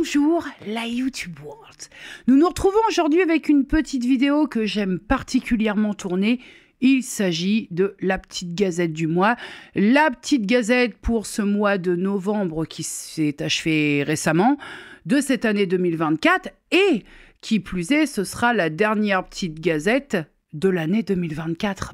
Bonjour la YouTube World. Nous nous retrouvons aujourd'hui avec une petite vidéo que j'aime particulièrement tourner. Il s'agit de la petite gazette du mois. La petite gazette pour ce mois de novembre qui s'est achevé récemment, de cette année 2024. Et qui plus est, ce sera la dernière petite gazette de l'année 2024.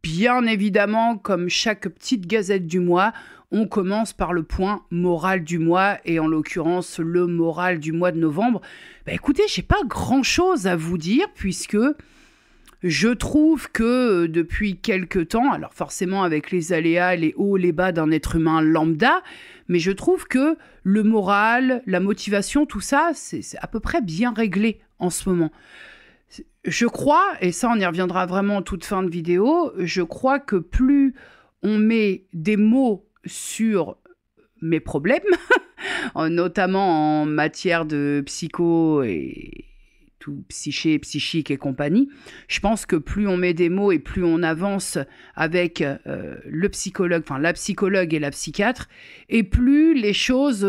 Bien évidemment, comme chaque petite gazette du mois, on commence par le point moral du mois, et en l'occurrence, le moral du mois de novembre. Écoutez, j'ai pas grand-chose à vous dire, puisque je trouve que depuis quelque temps, alors forcément avec les aléas, les hauts, les bas d'un être humain lambda, mais je trouve que le moral, la motivation, tout ça, c'est à peu près bien réglé en ce moment. Je crois, et ça on y reviendra vraiment en toute fin de vidéo, je crois que plus on met des mots sur mes problèmes, notamment en matière de psycho et tout psychique et compagnie, je pense que plus on met des mots et plus on avance avec le psychologue, enfin la psychologue et la psychiatre, et plus les choses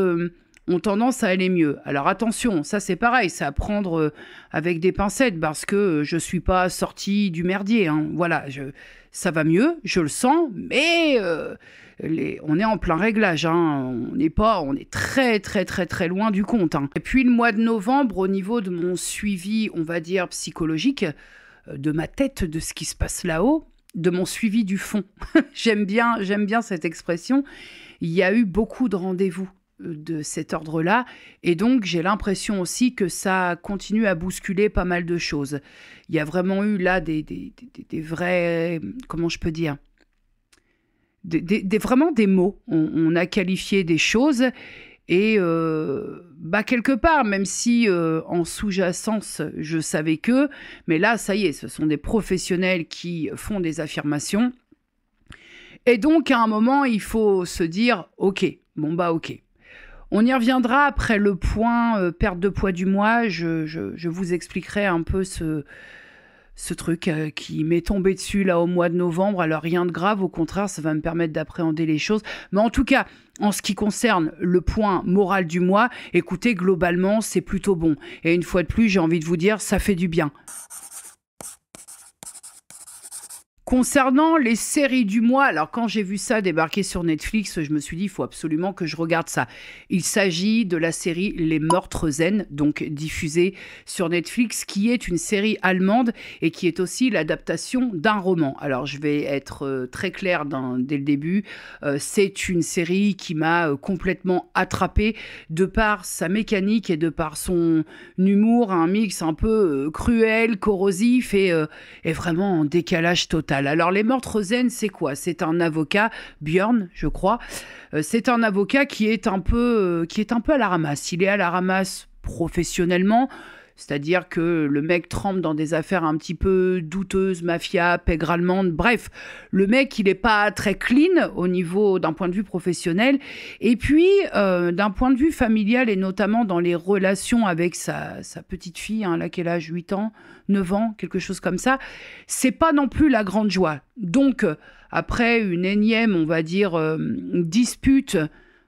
ont tendance à aller mieux. Alors attention, ça c'est pareil, c'est à prendre avec des pincettes, parce que je suis pas sortie du merdier, hein. Voilà, ça va mieux, je le sens, mais on est en plein réglage, hein. On est très loin du compte, hein. Et puis le mois de novembre, au niveau de mon suivi, on va dire psychologique, de ma tête, de ce qui se passe là-haut, de mon suivi du fond, j'aime bien cette expression, il y a eu beaucoup de rendez-vous de cet ordre-là, et donc j'ai l'impression aussi que ça continue à bousculer pas mal de choses. Il y a vraiment eu là des vrais, comment je peux dire, vraiment des mots. On a qualifié des choses, et quelque part, même si en sous-jacence je savais que, mais là ça y est, ce sont des professionnels qui font des affirmations, et donc à un moment il faut se dire ok. On y reviendra après le point perte de poids du mois. Je vous expliquerai un peu ce truc qui m'est tombé dessus là au mois de novembre. Alors rien de grave, au contraire, ça va me permettre d'appréhender les choses. Mais en tout cas, en ce qui concerne le point moral du mois, écoutez, globalement, c'est plutôt bon. Et une fois de plus, j'ai envie de vous dire, ça fait du bien. Concernant les séries du mois, alors quand j'ai vu ça débarquer sur Netflix, je me suis dit, il faut absolument que je regarde ça. Il s'agit de la série Les Meurtres Zen, donc diffusée sur Netflix, qui est une série allemande et qui est aussi l'adaptation d'un roman. Alors je vais être très claire dès le début, c'est une série qui m'a complètement attrapée de par sa mécanique et de par son humour, un mix un peu cruel, corrosif et vraiment en décalage total. Alors, les Meurtres Zen, c'est quoi? C'est un avocat, Björn, je crois. C'est un avocat qui est un peu à la ramasse. Il est à la ramasse professionnellement, c'est-à-dire que le mec trempe dans des affaires un petit peu douteuses, mafia, pègre allemande, bref, le mec, il n'est pas très clean au niveau d'un point de vue professionnel. Et puis, d'un point de vue familial, et notamment dans les relations avec sa petite fille, hein, là, qu'elle a 8 ans, 9 ans, quelque chose comme ça, c'est pas non plus la grande joie. Donc, après une énième, on va dire, dispute,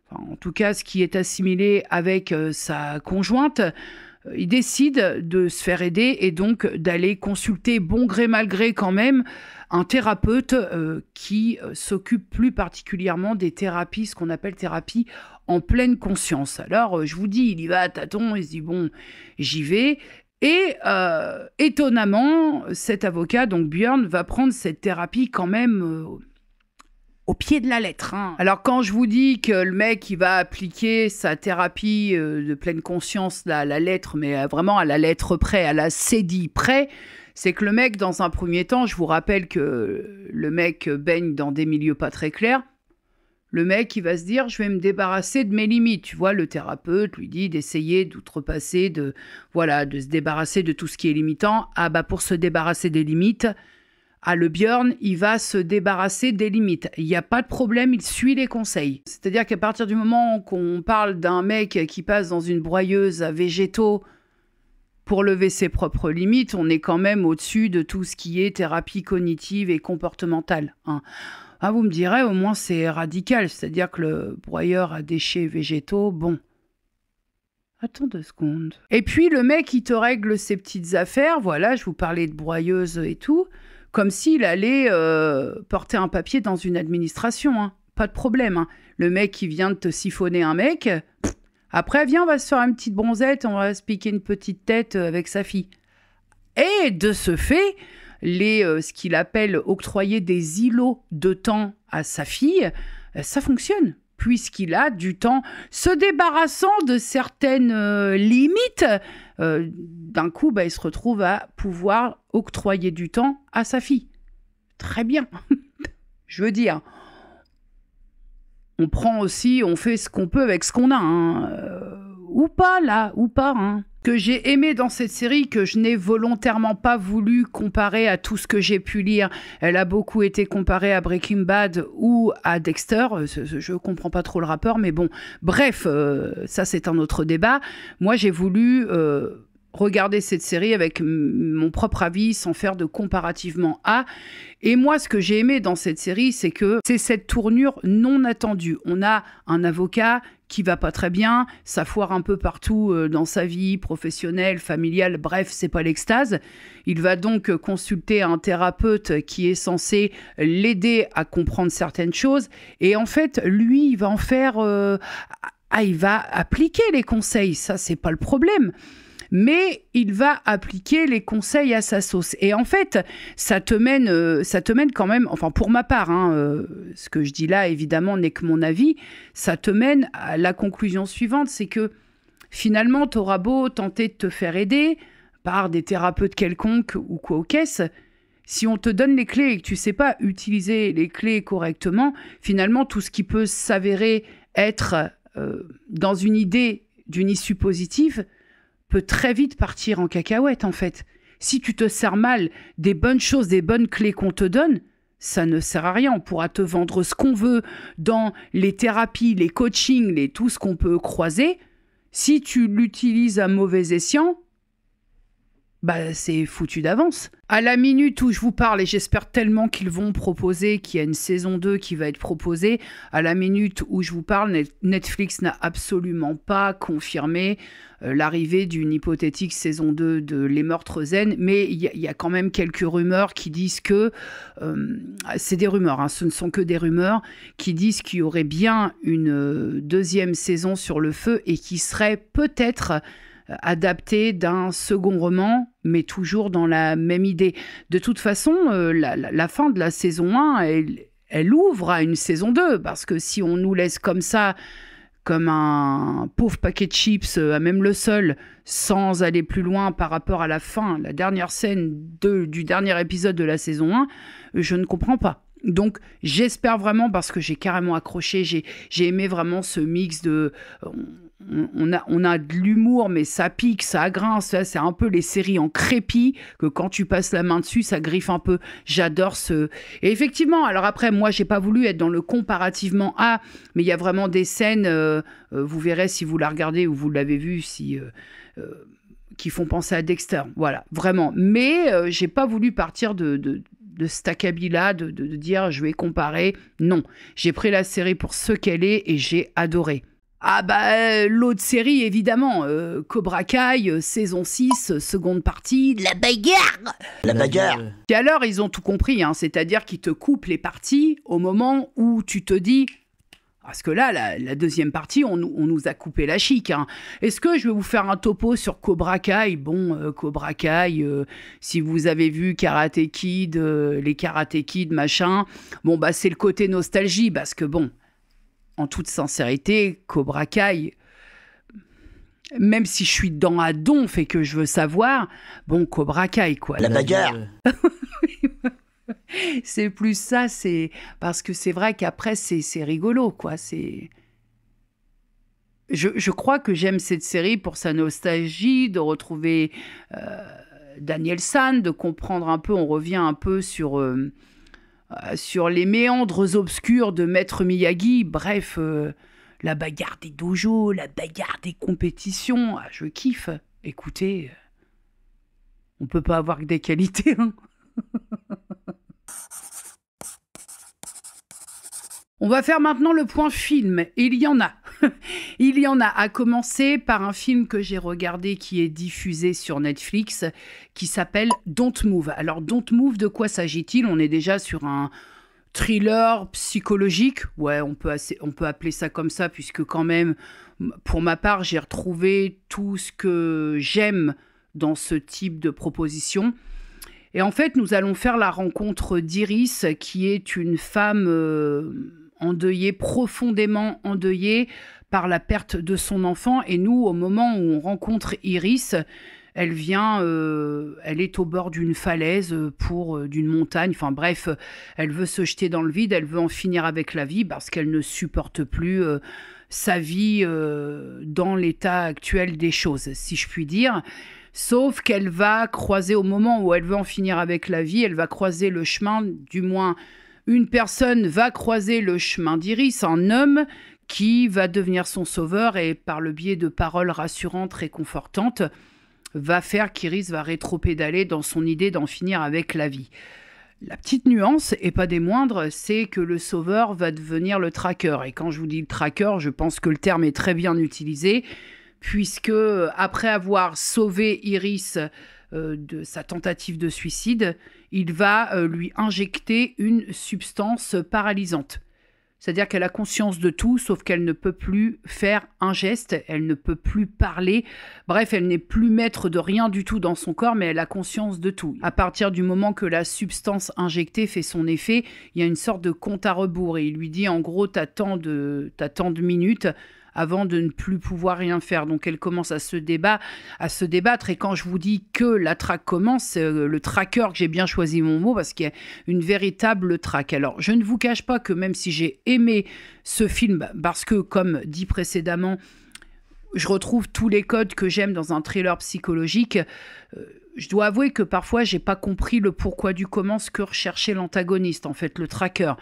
enfin, en tout cas, ce qui est assimilé avec sa conjointe, il décide de se faire aider et donc d'aller consulter bon gré mal gré quand même un thérapeute qui s'occupe plus particulièrement des thérapies, ce qu'on appelle thérapie en pleine conscience. Alors je vous dis, il y va à tâtons, il se dit bon, j'y vais. Et étonnamment, cet avocat, donc Björn, va prendre cette thérapie quand même au pied de la lettre, hein. Alors quand je vous dis que le mec il va appliquer sa thérapie de pleine conscience là, à la lettre, mais vraiment à la lettre près, à la cédille près, c'est que le mec, dans un premier temps, je vous rappelle que le mec baigne dans des milieux pas très clairs, le mec il va se dire je vais me débarrasser de mes limites. Tu vois, le thérapeute lui dit d'essayer d'outrepasser, de se débarrasser de tout ce qui est limitant. Ah pour se débarrasser des limites, le Björn, il va se débarrasser des limites. Il n'y a pas de problème, il suit les conseils. C'est-à-dire qu'à partir du moment qu'on parle d'un mec qui passe dans une broyeuse à végétaux pour lever ses propres limites, on est quand même au-dessus de tout ce qui est thérapie cognitive et comportementale, hein. Ah, vous me direz, au moins c'est radical, c'est-à-dire que le broyeur à déchets végétaux, bon. Attends 2 secondes. Et puis le mec, il te règle ses petites affaires, voilà, je vous parlais de broyeuse et tout, comme s'il allait porter un papier dans une administration, hein. Pas de problème, hein. Le mec qui vient de te siphonner un mec, après, viens, on va se faire une petite bronzette, on va se piquer une petite tête avec sa fille. Et de ce fait, ce qu'il appelle octroyer des îlots de temps à sa fille, ça fonctionne, puisqu'il a du temps se débarrassant de certaines limites. D'un coup, il se retrouve à pouvoir octroyer du temps à sa fille. Très bien. Je veux dire, on prend aussi, on fait ce qu'on peut avec ce qu'on a, hein. Ou pas là, ou pas, hein. Que j'ai aimé dans cette série, que je n'ai volontairement pas voulu comparer à tout ce que j'ai pu lire. Elle a beaucoup été comparée à Breaking Bad ou à Dexter. Je comprends pas trop le rapport, mais bon. Bref, ça c'est un autre débat. Moi, j'ai voulu regarder cette série avec mon propre avis, sans faire de comparativement à. Et moi, ce que j'ai aimé dans cette série, c'est que c'est cette tournure non attendue. On a un avocat qui va pas très bien, ça foire un peu partout dans sa vie professionnelle, familiale, bref, c'est pas l'extase. Il va donc consulter un thérapeute qui est censé l'aider à comprendre certaines choses. Et en fait, lui, il va en faire... il va appliquer les conseils, ça, c'est pas le problème. Mais il va appliquer les conseils à sa sauce. Et en fait, ça te mène quand même, enfin pour ma part, hein, ce que je dis là, évidemment, n'est que mon avis, ça te mène à la conclusion suivante, c'est que finalement, t'auras beau tenter de te faire aider par des thérapeutes quelconques ou quoi aux caisses, si on te donne les clés et que tu sais pas utiliser les clés correctement, finalement, tout ce qui peut s'avérer être dans une idée d'une issue positive peut très vite partir en cacahuète, en fait. Si tu te sers mal des bonnes choses, des bonnes clés qu'on te donne, ça ne sert à rien. On pourra te vendre ce qu'on veut dans les thérapies, les coachings, tout ce qu'on peut croiser. Si tu l'utilises à mauvais escient, c'est foutu d'avance. À la minute où je vous parle, et j'espère tellement qu'ils vont proposer, qu'il y a une saison 2 qui va être proposée, à la minute où je vous parle, Netflix n'a absolument pas confirmé l'arrivée d'une hypothétique saison 2 de Les Meurtres Zen, mais il y a quand même quelques rumeurs qui disent que... c'est des rumeurs, hein, ce ne sont que des rumeurs, qui disent qu'il y aurait bien une deuxième saison sur le feu et qui serait peut-être... adapté d'un second roman, mais toujours dans la même idée. De toute façon, la fin de la saison 1, elle ouvre à une saison 2, parce que si on nous laisse comme ça, comme un pauvre paquet de chips, à même le sol, sans aller plus loin par rapport à la fin, la dernière scène du dernier épisode de la saison 1, je ne comprends pas. Donc j'espère vraiment, parce que j'ai carrément accroché, j'ai aimé vraiment ce mix de... On a de l'humour, mais ça pique, ça grince. C'est un peu les séries en crépi, que quand tu passes la main dessus, ça griffe un peu. J'adore ce... Et effectivement, alors après, moi, j'ai pas voulu être dans le comparativement à, mais il y a vraiment des scènes, vous verrez si vous la regardez ou vous l'avez vu, qui font penser à Dexter. Voilà, vraiment. Mais j'ai pas voulu partir de cet acabit-là, de dire je vais comparer. Non, j'ai pris la série pour ce qu'elle est et j'ai adoré. Ah l'autre série, évidemment, Cobra Kai, saison 6, seconde partie, la bagarre. La bagarre. Et alors, ils ont tout compris, hein, c'est-à-dire qu'ils te coupent les parties au moment où tu te dis... Parce que là, la deuxième partie, on nous a coupé la chic, hein. Est-ce que je vais vous faire un topo sur Cobra Kai ? Bon, Cobra Kai, si vous avez vu Karate Kid, les Karate Kid, machin, bon, c'est le côté nostalgie, parce que bon... En toute sincérité, Cobra Kai, même si je suis dedans à donf et que je veux savoir, bon, Cobra Kai, quoi. La bagarre. C'est plus ça, c'est... Parce que c'est vrai qu'après, c'est rigolo, quoi. Je crois que j'aime cette série pour sa nostalgie, de retrouver Daniel San, de comprendre un peu, on revient un peu sur les méandres obscurs de Maître Miyagi, bref, la bagarre des dojos, la bagarre des compétitions, je kiffe. Écoutez, on peut pas avoir que des qualités, hein. On va faire maintenant le point film. Il y en a. Il y en a, à commencer par un film que j'ai regardé qui est diffusé sur Netflix, qui s'appelle Don't Move. Alors, Don't Move, de quoi s'agit-il? On est déjà sur un thriller psychologique. Ouais, on peut appeler ça comme ça, puisque quand même, pour ma part, j'ai retrouvé tout ce que j'aime dans ce type de proposition. Et en fait, nous allons faire la rencontre d'Iris, qui est une femme endeuillée, profondément endeuillée par la perte de son enfant. Et nous, au moment où on rencontre Iris, elle est au bord d'une falaise, d'une montagne. Enfin bref, elle veut se jeter dans le vide, elle veut en finir avec la vie parce qu'elle ne supporte plus sa vie dans l'état actuel des choses, si je puis dire. Sauf qu'elle va croiser, au moment où elle veut en finir avec la vie, elle va croiser le chemin, du moins une personne va croiser le chemin d'Iris, un homme qui va devenir son sauveur et par le biais de paroles rassurantes, réconfortantes, va faire qu'Iris va rétropédaler dans son idée d'en finir avec la vie. La petite nuance, et pas des moindres, c'est que le sauveur va devenir le tracker. Et quand je vous dis le tracker, je pense que le terme est très bien utilisé, puisque après avoir sauvé Iris de sa tentative de suicide, il va lui injecter une substance paralysante. C'est-à-dire qu'elle a conscience de tout, sauf qu'elle ne peut plus faire un geste, elle ne peut plus parler. Bref, elle n'est plus maître de rien du tout dans son corps, mais elle a conscience de tout. À partir du moment que la substance injectée fait son effet, il y a une sorte de compte à rebours. Et il lui dit, en gros, t'as tant de minutes avant de ne plus pouvoir rien faire. Donc elle commence à se débattre. Et quand je vous dis que la traque commence, le tracker, que j'ai bien choisi mon mot, parce qu'il y a une véritable traque. Alors, je ne vous cache pas que même si j'ai aimé ce film, parce que, comme dit précédemment, je retrouve tous les codes que j'aime dans un thriller psychologique, je dois avouer que parfois, j'ai pas compris le pourquoi du comment, ce que recherchait l'antagoniste, en fait, le tracker.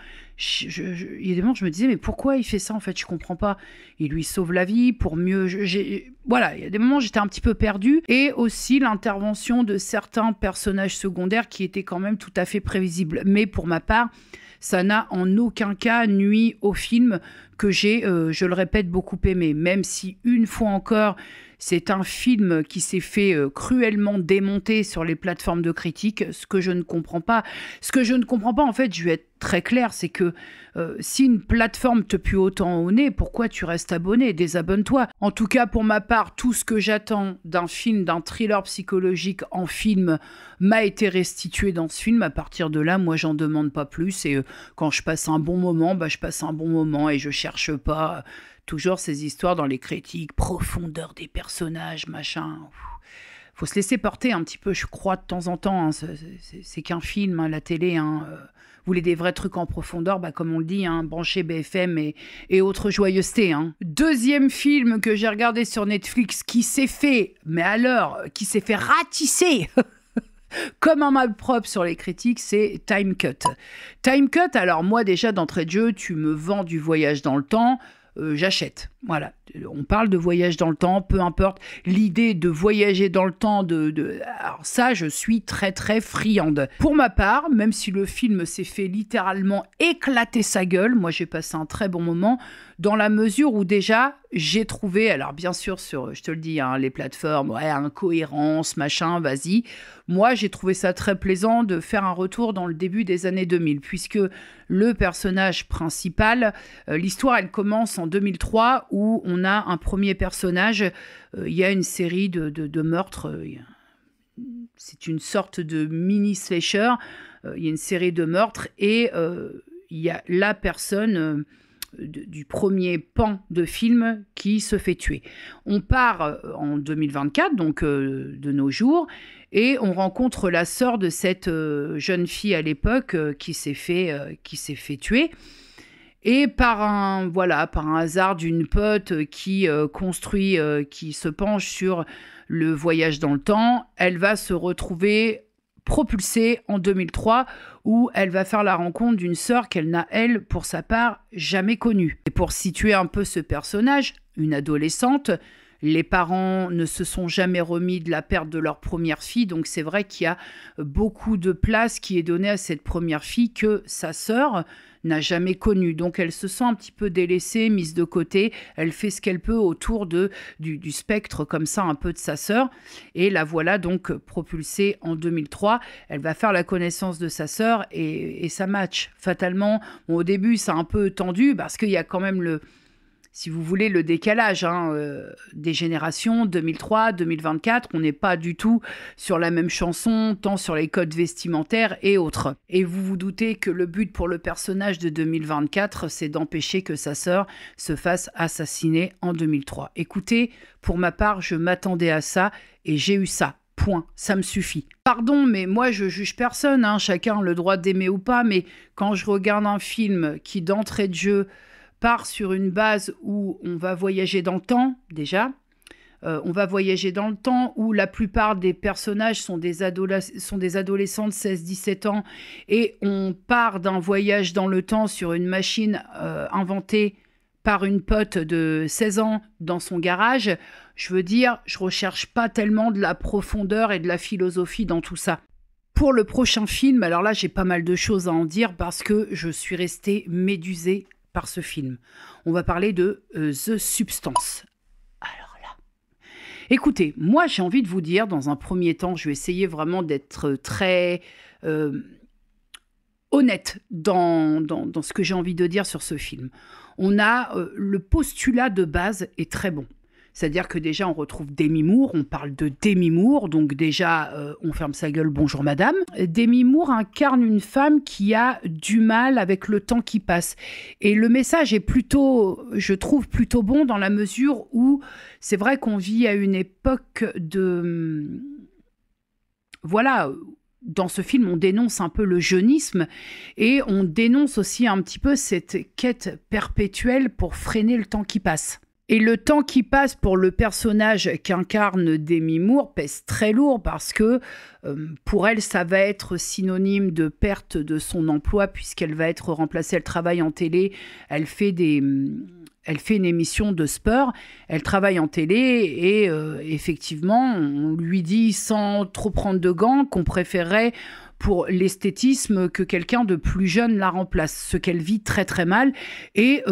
Il y a des moments, je me disais, mais pourquoi il fait ça, en fait, je comprends pas. Il lui sauve la vie pour mieux... Voilà, il y a des moments, j'étais un petit peu perdue. Et aussi l'intervention de certains personnages secondaires qui étaient quand même tout à fait prévisibles. Mais pour ma part, ça n'a en aucun cas nui au film que j'ai, je le répète, beaucoup aimé. Même si, une fois encore, c'est un film qui s'est fait cruellement démonter sur les plateformes de critique, ce que je ne comprends pas. Ce que je ne comprends pas, en fait, je vais être très clair, c'est que si une plateforme te pue autant au nez, pourquoi tu restes abonné? Désabonne-toi. En tout cas, pour ma part, tout ce que j'attends d'un film, d'un thriller psychologique en film, m'a été restitué dans ce film. À partir de là, moi, j'en demande pas plus. Et quand je passe un bon moment, je passe un bon moment et je cherche pas... toujours ces histoires dans les critiques, profondeur des personnages, machin. Faut se laisser porter un petit peu, je crois, de temps en temps. Hein. C'est qu'un film, hein, la télé. Hein. Vous voulez des vrais trucs en profondeur, comme on le dit, hein, branchez BFM et autres joyeusetés. Hein. Deuxième film que j'ai regardé sur Netflix qui s'est fait, mais alors, qui s'est fait ratisser comme un malpropre sur les critiques, c'est Time Cut. Time Cut, alors moi déjà d'entrée de jeu, tu me vends du voyage dans le temps, j'achète. Voilà, on parle de voyage dans le temps, peu importe. L'idée de voyager dans le temps, alors ça, je suis très très friande. Pour ma part, même si le film s'est fait littéralement éclater sa gueule, moi j'ai passé un très bon moment, dans la mesure où déjà, j'ai trouvé, alors bien sûr sur, je te le dis, hein, les plateformes, ouais, incohérence, machin, vas-y. Moi, j'ai trouvé ça très plaisant de faire un retour dans le début des années 2000, puisque le personnage principal, l'histoire, elle commence en 2003, où on a un premier personnage, il y a une série de meurtres, c'est une sorte de mini-slasher, il y a une série de meurtres, et il y a la personne... du premier pan de film qui se fait tuer. On part en 2024, donc de nos jours, et on rencontre la sœur de cette jeune fille à l'époque qui s'est fait tuer. Et par un hasard d'une pote qui qui se penche sur le voyage dans le temps, elle va se retrouver propulsée en 2003, où elle va faire la rencontre d'une sœur qu'elle n'a, elle, pour sa part, jamais connue. Et pour situer un peu ce personnage, une adolescente, Les parents ne se sont jamais remis de la perte de leur première fille, donc c'est vrai qu'il y a beaucoup de place qui est donnée à cette première fille que sa sœur n'a jamais connue. Donc elle se sent un petit peu délaissée, mise de côté. Elle fait ce qu'elle peut autour du spectre comme ça, un peu de sa sœur. Et la voilà donc propulsée en 2003. Elle va faire la connaissance de sa sœur et ça match. Fatalement, bon, au début, c'est un peu tendu parce qu'il y a quand même si vous voulez, le décalage des générations, 2003, 2024, on n'est pas du tout sur la même chanson, tant sur les codes vestimentaires et autres. Et vous vous doutez que le but pour le personnage de 2024, c'est d'empêcher que sa sœur se fasse assassiner en 2003. Écoutez, pour ma part, je m'attendais à ça et j'ai eu ça. Point, ça me suffit. Pardon, mais moi je juge personne, chacun a le droit d'aimer ou pas, mais quand je regarde un film qui d'entrée de jeu part sur une base où on va voyager dans le temps, déjà. On va voyager dans le temps où la plupart des personnages sont des adolescents de 16-17 ans et on part d'un voyage dans le temps sur une machine inventée par une pote de 16 ans dans son garage. Je veux dire, je recherche pas tellement de la profondeur et de la philosophie dans tout ça. Pour le prochain film, alors là, j'ai pas mal de choses à en dire parce que je suis restée médusée par ce film. On va parler de The Substance. Alors là, écoutez, moi j'ai envie de vous dire, dans un premier temps, je vais essayer vraiment d'être très honnête dans ce que j'ai envie de dire sur ce film. On a le postulat de base est très bon. C'est-à-dire que déjà, on retrouve Demi Moore, on parle de Demi Moore, donc déjà, on ferme sa gueule, bonjour madame. Demi Moore incarne une femme qui a du mal avec le temps qui passe. Et le message est plutôt, je trouve, plutôt bon dans la mesure où c'est vrai qu'on vit à une époque de... Voilà, dans ce film, on dénonce un peu le jeunisme et on dénonce aussi un petit peu cette quête perpétuelle pour freiner le temps qui passe. Et le temps qui passe pour le personnage qu'incarne Demi Moore pèse très lourd parce que pour elle, ça va être synonyme de perte de son emploi puisqu'elle va être remplacée. Elle travaille en télé, elle fait une émission de sport, elle travaille en télé et effectivement, on lui dit sans trop prendre de gants qu'on préférerait pour l'esthétisme que quelqu'un de plus jeune la remplace, ce qu'elle vit très très mal et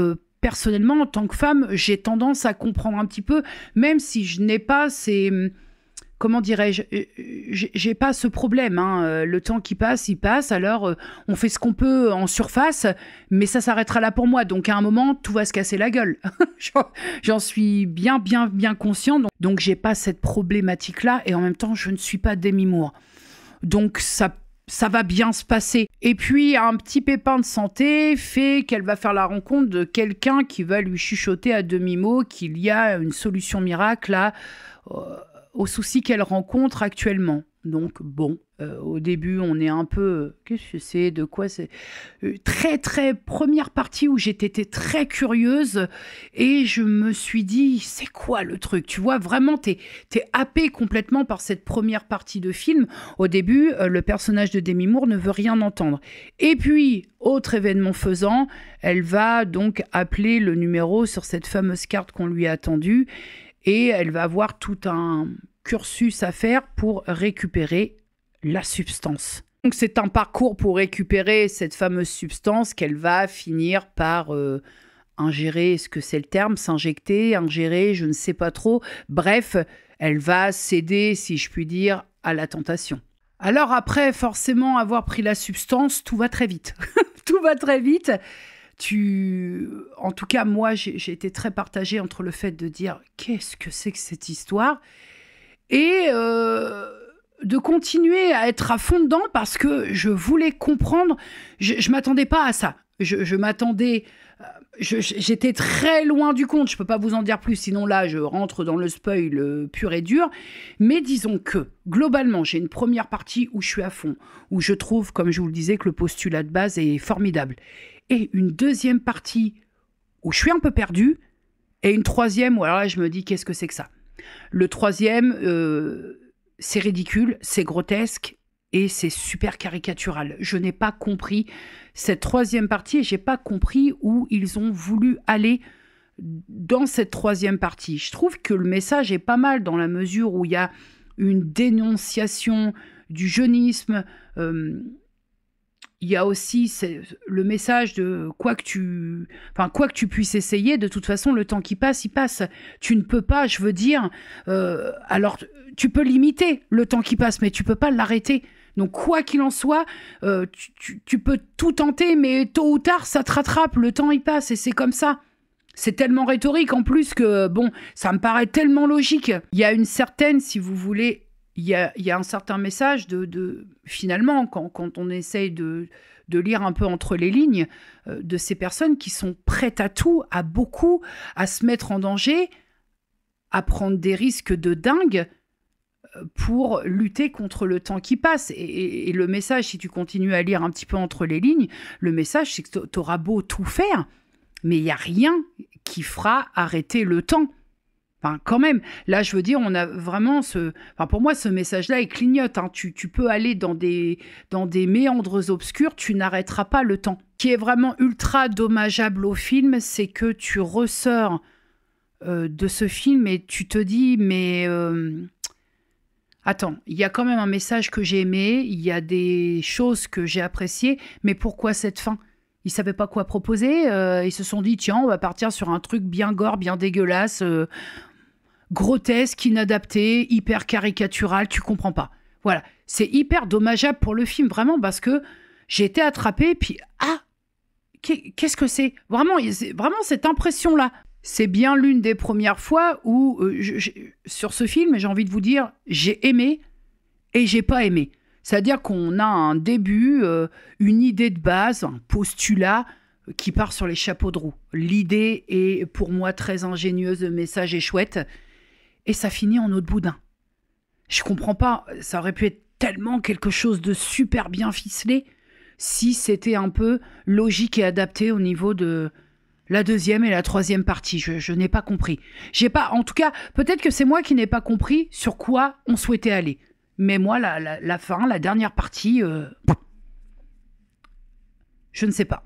personnellement, en tant que femme, j'ai tendance à comprendre un petit peu, même si je n'ai pas ces... Comment dirais-je, j'ai pas ce problème. Le temps qui passe, il passe. Alors, on fait ce qu'on peut en surface, mais ça s'arrêtera là pour moi. Donc, à un moment, tout va se casser la gueule. J'en suis bien conscient. Donc, j'ai pas cette problématique-là. Et en même temps, je ne suis pas Demi Moore. Donc, ça va bien se passer. Et puis, un petit pépin de santé fait qu'elle va faire la rencontre de quelqu'un qui va lui chuchoter à demi-mot qu'il y a une solution miracle aux soucis qu'elle rencontre actuellement. Donc, bon, au début, on est un peu... Qu'est-ce que c'est? De quoi c'est? Très, très première partie où j'étais très curieuse et je me suis dit, c'est quoi le truc? Tu vois, vraiment, t'es happé complètement par cette première partie de film. Au début, le personnage de Demi Moore ne veut rien entendre. Et puis, autre événement faisant, elle va donc appeler le numéro sur cette fameuse carte qu'on lui a tendue et elle va avoir tout un cursus à faire pour récupérer la substance. Donc c'est un parcours pour récupérer cette fameuse substance qu'elle va finir par ingérer, est-ce que c'est le terme, s'injecter, ingérer, je ne sais pas trop. Bref, elle va céder, si je puis dire, à la tentation. Alors après, forcément, avoir pris la substance, tout va très vite. Tout va très vite. En tout cas, moi, j'ai été très partagée entre le fait de dire « qu'est-ce que c'est que cette histoire ?» et de continuer à être à fond dedans parce que je voulais comprendre. Je m'attendais pas à ça. Je m'attendais... J'étais très loin du compte. Je peux pas vous en dire plus, sinon là, je rentre dans le spoil pur et dur. Mais disons que, globalement, j'ai une première partie où je suis à fond, où je trouve, comme je vous le disais, que le postulat de base est formidable. Et une deuxième partie où je suis un peu perdue, et une troisième où alors là, je me dis, qu'est-ce que c'est que ça? Le troisième, c'est ridicule, c'est grotesque et c'est super caricatural. Je n'ai pas compris cette troisième partie et je n'ai pas compris où ils ont voulu aller dans cette troisième partie. Je trouve que le message est pas mal dans la mesure où il y a une dénonciation du jeunisme. Il y a aussi le message de quoi que tu puisses essayer, de toute façon, le temps qui passe, il passe. Tu ne peux pas, je veux dire, alors tu peux limiter le temps qui passe, mais tu peux pas l'arrêter. Donc, quoi qu'il en soit, tu peux tout tenter, mais tôt ou tard, ça te rattrape, le temps il passe, et c'est comme ça. C'est tellement rhétorique en plus que, bon, ça me paraît tellement logique. Il y a une certaine, si vous voulez, il y a un certain message finalement, quand on essaye de lire un peu entre les lignes, de ces personnes qui sont prêtes à tout, à beaucoup, à se mettre en danger, à prendre des risques de dingue pour lutter contre le temps qui passe. Et le message, si tu continues à lire un petit peu entre les lignes, le message, c'est que tu auras beau tout faire, mais il n'y a rien qui fera arrêter le temps. Enfin, quand même, là, je veux dire, on a vraiment pour moi, ce message-là, il clignote. Hein. Tu peux aller dans des méandres obscurs, tu n'arrêteras pas le temps. Ce qui est vraiment ultra dommageable au film, c'est que tu ressors de ce film et tu te dis, mais... attends, il y a quand même un message que j'ai aimé, il y a des choses que j'ai appréciées, mais pourquoi cette fin ? Ils ne savaient pas quoi proposer, ils se sont dit, tiens, on va partir sur un truc bien gore, bien dégueulasse, grotesque, inadapté, hyper caricatural, tu comprends pas. Voilà, c'est hyper dommageable pour le film, vraiment, parce que j'ai été attrapée, puis qu'est-ce que c'est ? Vraiment cette impression-là. C'est bien l'une des premières fois où, sur ce film, j'ai envie de vous dire, j'ai aimé et j'ai pas aimé. C'est-à-dire qu'on a un début, une idée de base, un postulat qui part sur les chapeaux de roue. L'idée est pour moi très ingénieuse, le message est chouette, et ça finit en eau de boudin. Je comprends pas, ça aurait pu être tellement quelque chose de super bien ficelé si c'était un peu logique et adapté au niveau de la deuxième et la troisième partie. Je n'ai pas compris. En tout cas, peut-être que c'est moi qui n'ai pas compris sur quoi on souhaitait aller. Mais moi, la fin, la dernière partie, je ne sais pas.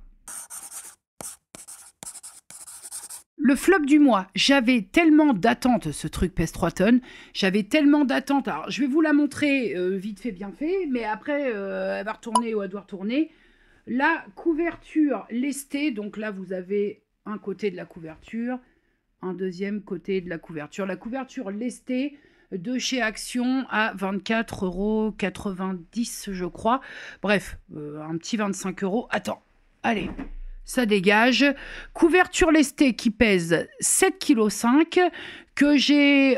Le flop du mois, j'avais tellement d'attentes, ce truc pèse 3 tonnes, j'avais tellement d'attentes. Alors, je vais vous la montrer vite fait, bien fait, mais après, elle va retourner où elle doit retourner. La couverture lestée, donc là, vous avez un côté de la couverture, un deuxième côté de la couverture. La couverture lestée de chez Action à 24,90 €, je crois. Bref, un petit 25 €. Attends, allez, ça dégage. Couverture lestée qui pèse 7,5 kg, que j'ai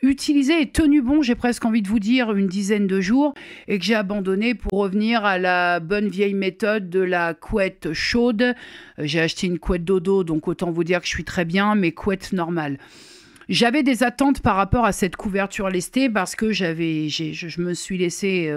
utilisé et tenu bon, j'ai presque envie de vous dire, une dizaine de jours, et que j'ai abandonné pour revenir à la bonne vieille méthode de la couette chaude. J'ai acheté une couette dodo, donc autant vous dire que je suis très bien, mais couette normale. J'avais des attentes par rapport à cette couverture lestée parce que je me suis laissée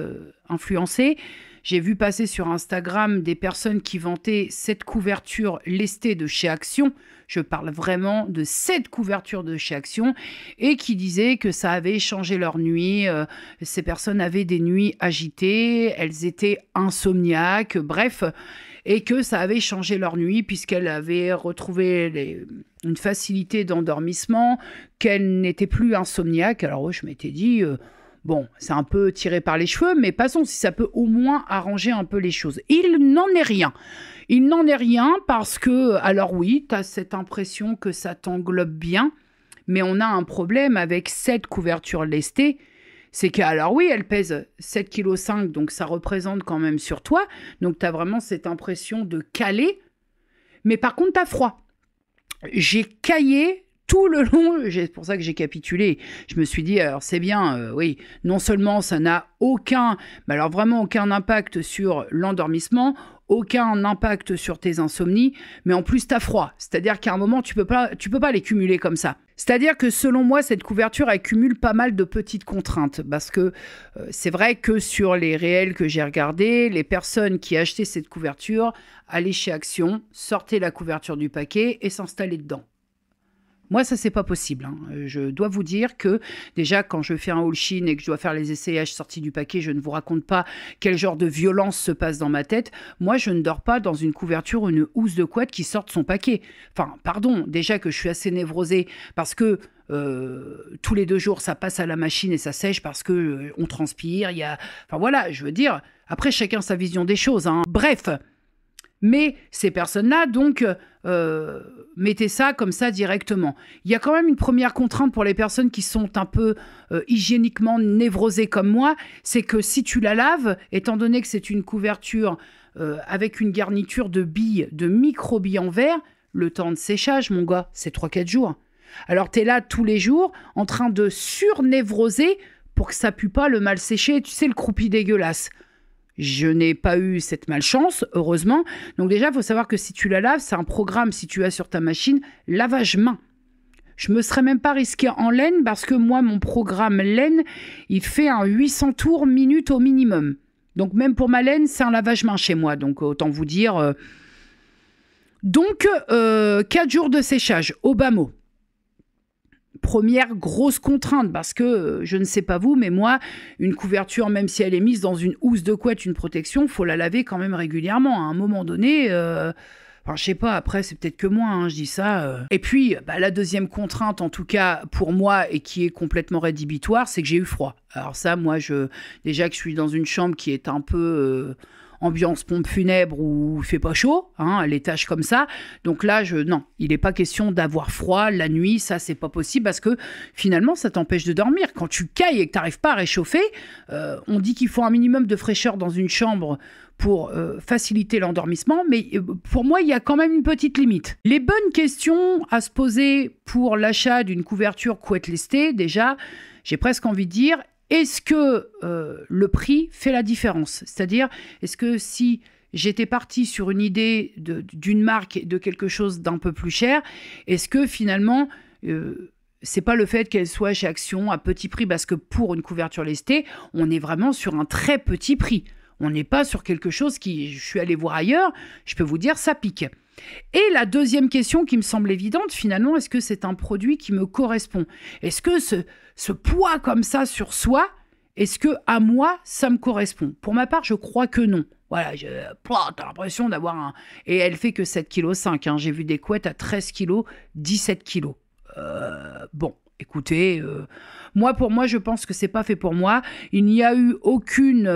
influencer. J'ai vu passer sur Instagram des personnes qui vantaient cette couverture lestée de chez Action. Je parle vraiment de cette couverture de chez Action et qui disaient que ça avait changé leur nuit. Ces personnes avaient des nuits agitées, elles étaient insomniaques, bref, et que ça avait changé leur nuit puisqu'elles avaient retrouvé une facilité d'endormissement, qu'elles n'étaient plus insomniaques. Alors je m'étais dit... bon, c'est un peu tiré par les cheveux, mais passons si ça peut au moins arranger un peu les choses. Il n'en est rien. Il n'en est rien parce que, alors oui, tu as cette impression que ça t'englobe bien, mais on a un problème avec cette couverture lestée. C'est que, alors oui, elle pèse 7,5 kg, donc ça représente quand même sur toi. Donc tu as vraiment cette impression de caler, mais par contre, tu as froid. J'ai caillé tout le long, c'est pour ça que j'ai capitulé. Je me suis dit, alors c'est bien, oui, non seulement ça n'a mais alors vraiment aucun impact sur l'endormissement, aucun impact sur tes insomnies, mais en plus t'as froid. C'est-à-dire qu'à un moment, tu peux pas les cumuler comme ça. C'est-à-dire que selon moi, cette couverture accumule pas mal de petites contraintes, parce que c'est vrai que sur les réels que j'ai regardés, les personnes qui achetaient cette couverture allaient chez Action, sortaient la couverture du paquet et s'installaient dedans. Moi, ça, c'est pas possible, hein. Je dois vous dire que déjà, quand je fais un all-shin et que je dois faire les essayages sortis du paquet, je ne vous raconte pas quel genre de violence se passe dans ma tête. Moi, je ne dors pas dans une couverture ou une housse de couette qui sort de son paquet. Enfin, pardon, déjà que je suis assez névrosée parce que tous les 2 jours, ça passe à la machine et ça sèche parce que on transpire. Enfin voilà, je veux dire, après, chacun sa vision des choses, hein. Bref. Mais ces personnes-là, donc, mettez ça comme ça directement. Il y a quand même une première contrainte pour les personnes qui sont un peu hygiéniquement névrosées comme moi, c'est que si tu la laves, étant donné que c'est une couverture avec une garniture de billes, de micro-billes en verre, le temps de séchage, mon gars, c'est 3-4 jours. Alors, tu es là tous les jours en train de surnévroser pour que ça pue pas le mal séché, tu sais, le croupi dégueulasse. Je n'ai pas eu cette malchance, heureusement. Donc déjà, il faut savoir que si tu la laves, c'est un programme, si tu as sur ta machine, lavage main. Je me serais même pas risquée en laine parce que moi, mon programme laine, il fait un 800 tours minute au minimum. Donc même pour ma laine, c'est un lavage main chez moi. Donc autant vous dire... Donc, 4 jours de séchage, au bas mot. Première grosse contrainte, parce que je ne sais pas vous, mais moi, une couverture, même si elle est mise dans une housse de couette, une protection, faut la laver quand même régulièrement. À un moment donné, enfin, je sais pas, après, c'est peut-être que moi, hein, je dis ça. Et puis, la deuxième contrainte, en tout cas pour moi, et qui est complètement rédhibitoire, c'est que j'ai eu froid. Alors ça, moi, déjà que je suis dans une chambre qui est un peu... ambiance pompe funèbre où il fait pas chaud, hein, les tâches comme ça. Donc là, non, il n'est pas question d'avoir froid la nuit, ça, c'est pas possible parce que finalement, ça t'empêche de dormir. Quand tu cailles et que tu n'arrives pas à réchauffer, on dit qu'il faut un minimum de fraîcheur dans une chambre pour faciliter l'endormissement, mais pour moi, il y a quand même une petite limite. Les bonnes questions à se poser pour l'achat d'une couverture couette lestée, déjà, j'ai presque envie de dire, est-ce que le prix fait la différence? C'est-à-dire, est-ce que si j'étais partie sur une idée d'une marque, de quelque chose d'un peu plus cher, est-ce que finalement, c'est pas le fait qu'elle soit chez Action à petit prix, parce que pour une couverture lestée, on est vraiment sur un très petit prix. On n'est pas sur quelque chose qui, je suis allée voir ailleurs, je peux vous dire, ça pique. Et la deuxième question qui me semble évidente, finalement, est-ce que c'est un produit qui me correspond? Est-ce que ce poids comme ça sur soi, est-ce que à moi, ça me correspond? Pour ma part, je crois que non. Voilà, t'as l'impression d'avoir un... Et elle fait que 7,5 kg. Hein. J'ai vu des couettes à 13 kg, 17 kg. Bon, écoutez, pour moi, je pense que c'est pas fait pour moi. Il n'y a eu aucune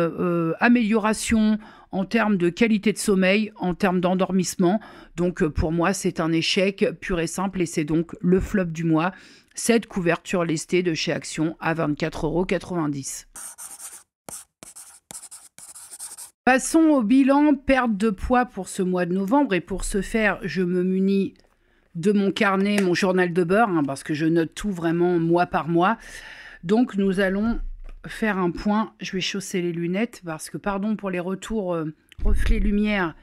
amélioration en termes de qualité de sommeil, en termes d'endormissement. Donc, pour moi, c'est un échec pur et simple et c'est donc le flop du mois. Cette couverture lestée de chez Action à 24,90 €. Passons au bilan perte de poids pour ce mois de novembre. Et pour ce faire, je me munis de mon carnet, mon journal de bord, hein, parce que je note tout vraiment mois par mois. Donc, nous allons faire un point. Je vais chausser les lunettes parce que, pardon pour les retours reflets lumière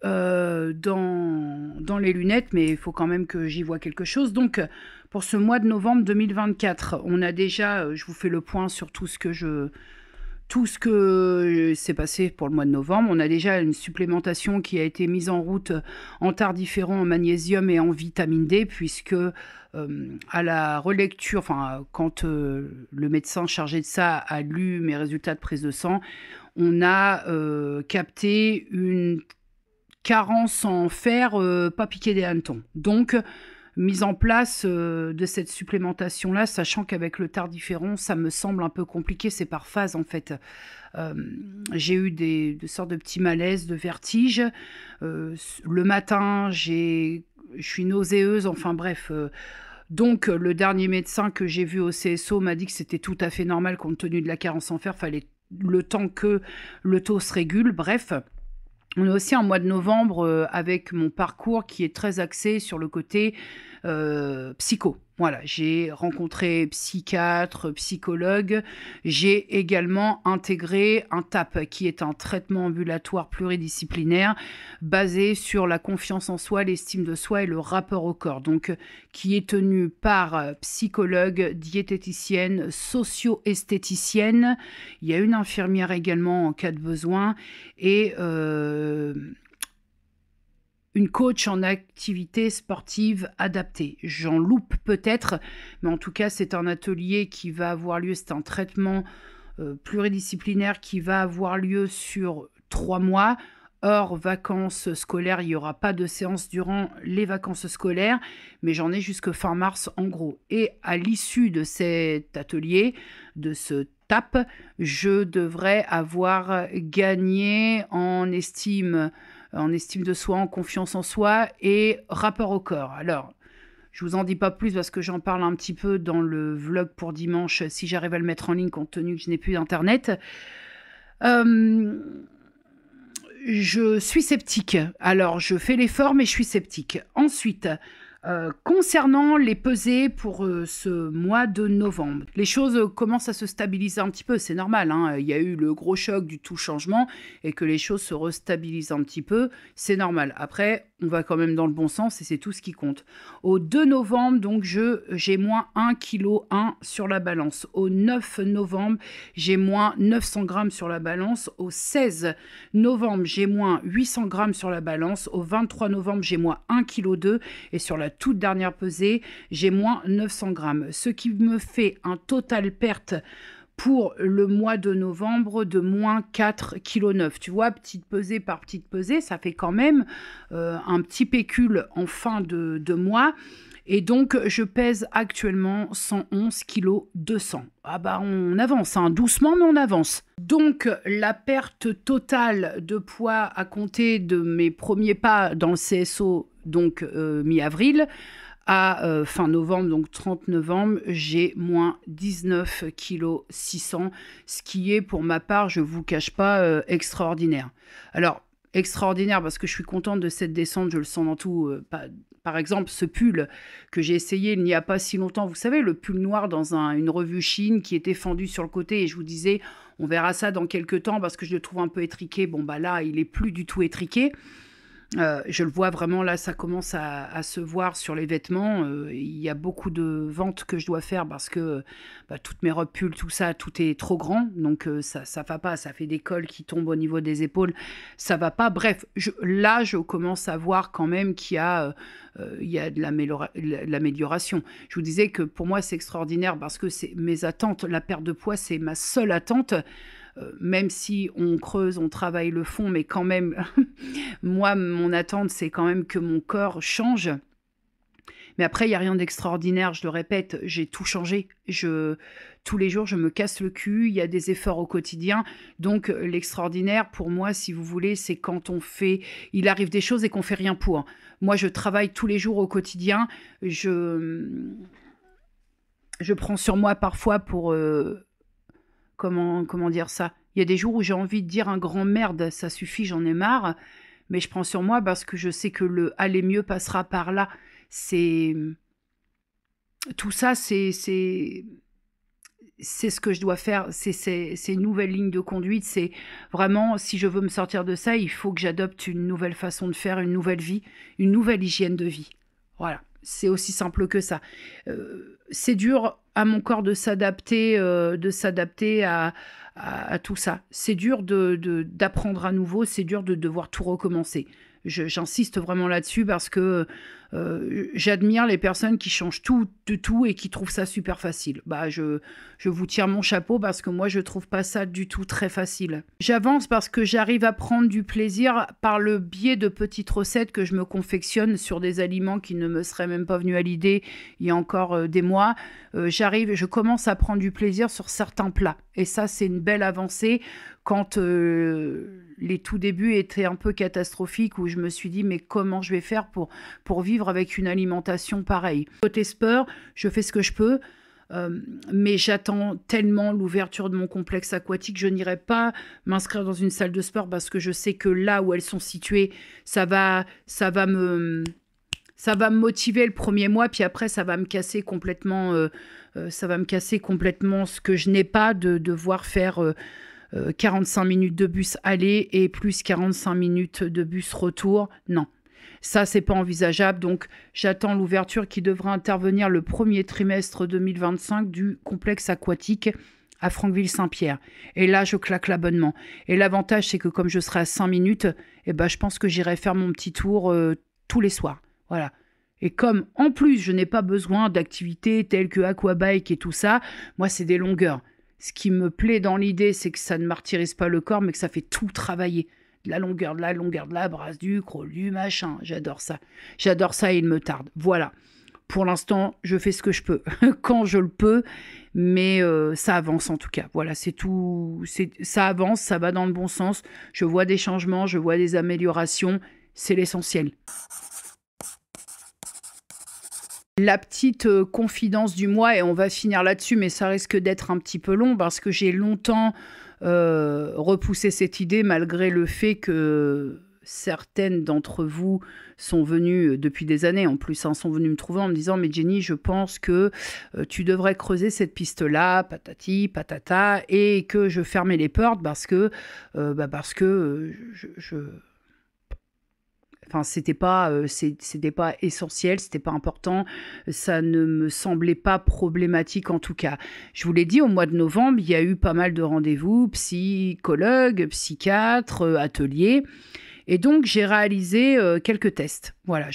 dans les lunettes, mais il faut quand même que j'y vois quelque chose. Donc, pour ce mois de novembre 2024, on a déjà, je vous fais le point sur tout ce que s'est passé pour le mois de novembre. On a déjà une supplémentation qui a été mise en route en tardiféron, en magnésium et en vitamine D, puisque à la relecture, enfin, quand le médecin chargé de ça a lu mes résultats de prise de sang, on a capté une carence en fer, pas piqué des hannetons. Donc, mise en place de cette supplémentation-là, sachant qu'avec le tardiféron, ça me semble un peu compliqué, c'est par phase en fait. J'ai eu des sortes de petits malaises, de vertiges. Le matin, je suis nauséeuse, enfin bref. Donc, le dernier médecin que j'ai vu au CSO m'a dit que c'était tout à fait normal compte tenu de la carence en fer, fallait le temps que le taux se régule, bref. On est aussi en mois de novembre avec mon parcours qui est très axé sur le côté psycho. Voilà, j'ai rencontré psychiatre, psychologue. J'ai également intégré un TAP, qui est un traitement ambulatoire pluridisciplinaire basé sur la confiance en soi, l'estime de soi et le rapport au corps. Donc, qui est tenu par psychologue, diététicienne, socio-esthéticienne. Il y a une infirmière également en cas de besoin. Et une coach en activité sportive adaptée. J'en loupe peut-être, mais en tout cas, c'est un atelier qui va avoir lieu, c'est un traitement pluridisciplinaire qui va avoir lieu sur 3 mois. Hors vacances scolaires, il n'y aura pas de séance durant les vacances scolaires, mais j'en ai jusque fin mars en gros. Et à l'issue de cet atelier, de ce TAP, je devrais avoir gagné en estime de soi, en confiance en soi et rapport au corps. Alors, je vous en dis pas plus parce que j'en parle un petit peu dans le vlog pour dimanche, si j'arrive à le mettre en ligne compte tenu que je n'ai plus d'internet. Je suis sceptique. Alors, je fais l'effort, mais je suis sceptique. Ensuite, concernant les pesées pour ce mois de novembre, les choses commencent à se stabiliser un petit peu, c'est normal, hein. Il y a eu le gros choc du tout changement et que les choses se restabilisent un petit peu, c'est normal. Après, on va quand même dans le bon sens et c'est tout ce qui compte. Au 2 novembre, donc j'ai moins 1,1 kg sur la balance. Au 9 novembre, j'ai moins 900 grammes sur la balance. Au 16 novembre, j'ai moins 800 grammes sur la balance. Au 23 novembre, j'ai moins 1,2 kg. Et sur la toute dernière pesée, j'ai moins 900 grammes. Ce qui me fait un total perte pour le mois de novembre de moins 4,9 kg. Tu vois, petite pesée par petite pesée, ça fait quand même un petit pécule en fin de mois. Et donc, je pèse actuellement 111 kg 200. Ah bah, on avance, hein, doucement, mais on avance. Donc, la perte totale de poids à compter de mes premiers pas dans le CSO, donc mi-avril, à fin novembre, donc 30 novembre, j'ai moins 19 kg 600, ce qui est pour ma part, je ne vous cache pas, extraordinaire. Alors, extraordinaire parce que je suis contente de cette descente, je le sens dans tout. Par exemple, ce pull que j'ai essayé il n'y a pas si longtemps, vous savez, le pull noir dans une revue Chine qui était fendu sur le côté et je vous disais, on verra ça dans quelques temps parce que je le trouve un peu étriqué. Bon, bah là, il n'est plus du tout étriqué. Je le vois vraiment, là, ça commence à se voir sur les vêtements. Il y a beaucoup de ventes que je dois faire parce que toutes mes robes pulls, tout ça, tout est trop grand. Donc, ça ne va pas. Ça fait des cols qui tombent au niveau des épaules. Ça va pas. Bref, là, je commence à voir quand même qu'il y a de l'amélioration. Je vous disais que pour moi, c'est extraordinaire parce que c'est mes attentes. La perte de poids, c'est ma seule attente. Même si on creuse, on travaille le fond, mais quand même, moi, mon attente, c'est quand même que mon corps change. Mais après, il n'y a rien d'extraordinaire, je le répète, j'ai tout changé. Tous les jours, je me casse le cul, il y a des efforts au quotidien. Donc, l'extraordinaire, pour moi, si vous voulez, c'est quand il arrive des choses et qu'on ne fait rien pour. Moi, je travaille tous les jours au quotidien. Je prends sur moi parfois pour... Comment dire ça? Il y a des jours où j'ai envie de dire un grand merde, ça suffit, j'en ai marre. Mais je prends sur moi parce que je sais que le aller mieux passera par là. Tout ça, c'est ce que je dois faire. C'est une nouvelle ligne de conduite. C'est vraiment, si je veux me sortir de ça, il faut que j'adopte une nouvelle façon de faire, une nouvelle vie, une nouvelle hygiène de vie. Voilà. C'est aussi simple que ça. C'est dur à mon corps de s'adapter à tout ça. C'est dur d'apprendre à nouveau, c'est dur de devoir tout recommencer. J'insiste vraiment là-dessus parce que j'admire les personnes qui changent tout de tout et qui trouvent ça super facile. Je vous tire mon chapeau parce que moi, je trouve pas ça du tout très facile. J'avance parce que j'arrive à prendre du plaisir par le biais de petites recettes que je me confectionne sur des aliments qui ne me seraient même pas venus à l'idée il y a encore des mois. Je commence à prendre du plaisir sur certains plats. Et ça, c'est une belle avancée quand les tout débuts étaient un peu catastrophiques où je me suis dit mais comment je vais faire pour vivre avec une alimentation pareille. Côté sport, je fais ce que je peux, mais j'attends tellement l'ouverture de mon complexe aquatique. Je n'irai pas m'inscrire dans une salle de sport parce que je sais que là où elles sont situées, ça va me motiver le premier mois, puis après ça va me casser complètement ce que je n'ai pas, de devoir faire 45 minutes de bus aller et plus 45 minutes de bus retour. Non, ça, c'est pas envisageable. Donc, j'attends l'ouverture qui devra intervenir le premier trimestre 2025 du complexe aquatique à Franqueville-Saint-Pierre. Et là, je claque l'abonnement. Et l'avantage, c'est que comme je serai à 5 minutes, je pense que j'irai faire mon petit tour tous les soirs. Voilà. Et comme, en plus, je n'ai pas besoin d'activités telles que aquabike et tout ça, moi, c'est des longueurs. Ce qui me plaît dans l'idée, c'est que ça ne martyrise pas le corps, mais que ça fait tout travailler. De la longueur, de la brasse, du crawl, du machin. J'adore ça. J'adore ça et il me tarde. Voilà. Pour l'instant, je fais ce que je peux, quand je le peux, mais ça avance en tout cas. Voilà, c'est tout. Ça avance, ça va dans le bon sens. Je vois des changements, je vois des améliorations. C'est l'essentiel. La petite confidence du mois, et on va finir là-dessus, mais ça risque d'être un petit peu long parce que j'ai longtemps repoussé cette idée malgré le fait que certaines d'entre vous sont venues depuis des années, en plus, sont venues me trouver en me disant « Mais Jenny, je pense que tu devrais creuser cette piste-là, patati, patata, et que je fermais les portes parce que, Enfin, c'était pas essentiel, c'était pas important, ça ne me semblait pas problématique en tout cas. Je vous l'ai dit, au mois de novembre, il y a eu pas mal de rendez-vous, psychologues, psychiatres, ateliers. Et donc, j'ai réalisé quelques tests. Voilà,